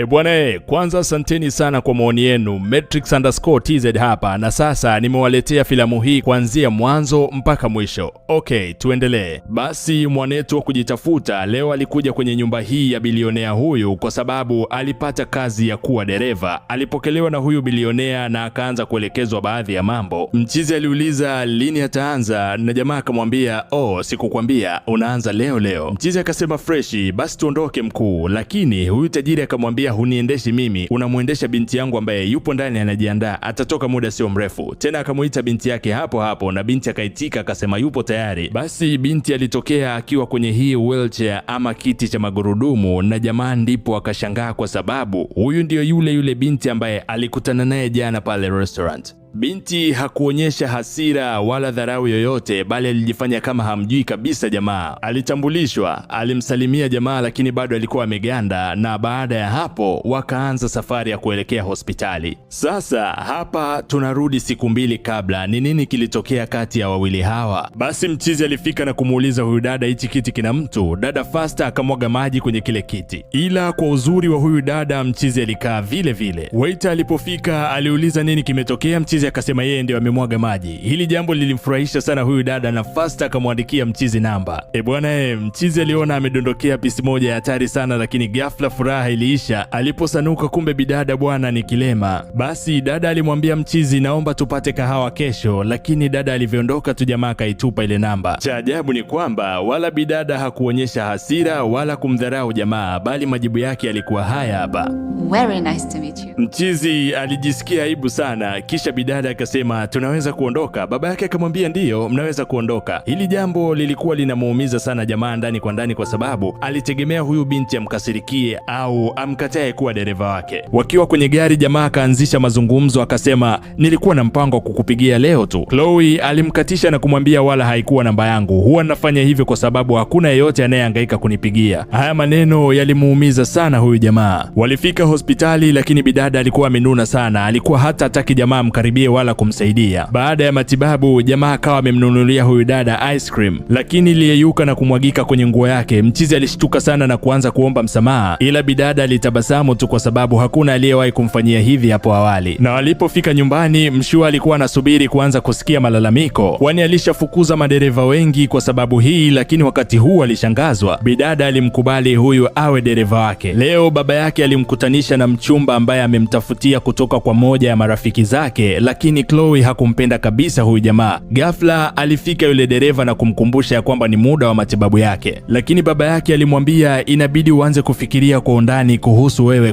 Bwana, kwanza asanteni sana kwa maoni yenu. Matrix_TZ hapa, na sasa nimewaletea filamu hii kuanzia mwanzo mpaka mwisho. Okay, tuendelee. Basi mwanetu wa kujitafuta leo alikuja kwenye nyumba hii ya bilionea huyu kwa sababu alipata kazi ya kuwa dereva. Alipokelewa na huyu bilionea na akaanza kuelekezwa baadhi ya mambo. Mchizi aliuliza lini ataanza na jamaa akamwambia, "Oh, sikukwambia, unaanza leo." Mchizi akasema freshi, basi tuondoke mkuu. Lakini huyu tajiri akamwambia, huniendeshi mimi, unamuendesha binti yangu ambaye yupo ndani anajiandaa, atatoka muda sio mrefu. Tena akamuita binti yake hapo hapo na binti akaitika akasema yupo tayari. Basi binti alitokea akiwa kwenye hii wheelchair ama kiti cha magurudumu, na jamaa ndipo akashangaa kwa sababu huyu ndio yule binti ambaye alikutana naye jana pale restaurant. Binti hakuonyesha hasira wala dharau yoyote, bali alijifanya kama hamjui kabisa jamaa. Alitambulishwa, alimsalimia jamaa, lakini bado alikuwa ameganda, na baada ya hapo wakaanza safari ya kuelekea hospitali. Sasa hapa tunarudi siku mbili kabla. Ni nini kilitokea kati ya wawili hawa? Basi mchizi alifika na kumuuliza huyu dada, hichi kiti kina mtu? Dada fasta akamwaga maji kwenye kile kiti, ila kwa uzuri wa huyu dada mchizi alikaa vile vile. Waiter alipofika aliuliza nini kimetokea. Mchizi akasema yeye ndio amemwaga maji. Hili jambo lilimfurahisha sana huyu dada na fasta akamwandikia mchizi namba. Bwana, mchizi aliona amedondokea pisi moja ya hatari sana, lakini ghafla furaha iliisha aliposanuka kumbe bidada bwana ni kilema. Basi dada alimwambia mchizi, naomba tupate kahawa kesho, lakini dada alivyoondoka tu jamaa kaitupa ile namba. Cha ajabu ni kwamba wala bidada hakuonyesha hasira wala kumdharau jamaa, bali majibu yake yalikuwa haya hapa. Very nice to meet you. Mchizi alijisikia aibu sana, kisha bidada akasema tunaweza kuondoka. Baba yake akamwambia ndiyo, mnaweza kuondoka. Hili jambo lilikuwa linamuumiza sana jamaa ndani kwa ndani, kwa sababu alitegemea huyu binti amkasirikie au amkatae kuwa dereva wake. Wakiwa kwenye gari, jamaa akaanzisha mazungumzo akasema, nilikuwa na mpango wa kukupigia leo tu. Chloe alimkatisha na kumwambia wala haikuwa namba yangu, huwa nafanya hivyo kwa sababu hakuna yeyote anayehangaika kunipigia. Haya maneno yalimuumiza sana huyu jamaa. Walifika hospitali, lakini bidada alikuwa amenuna sana, alikuwa hata hataki jamaa mkaribie wala kumsaidia. Baada ya matibabu jamaa akawa amemnunulia huyu dada ice cream, lakini iliyeyuka na kumwagika kwenye nguo yake. Mchizi alishtuka sana na kuanza kuomba msamaha, ila bidada alitabasamu tu kwa sababu hakuna aliyewahi kumfanyia hivi hapo awali. Na walipofika nyumbani, mshua alikuwa anasubiri kuanza kusikia malalamiko, kwani alishafukuza madereva wengi kwa sababu hii, lakini wakati huu alishangazwa. Bidada alimkubali huyu awe dereva wake. Leo baba yake alimkutanisha na mchumba ambaye amemtafutia kutoka kwa moja ya marafiki zake, lakini Chloe hakumpenda kabisa huyu jamaa. Ghafla alifika yule dereva na kumkumbusha ya kwamba ni muda wa matibabu yake, lakini baba yake alimwambia inabidi uanze kufikiria kwa undani kuhusu wewe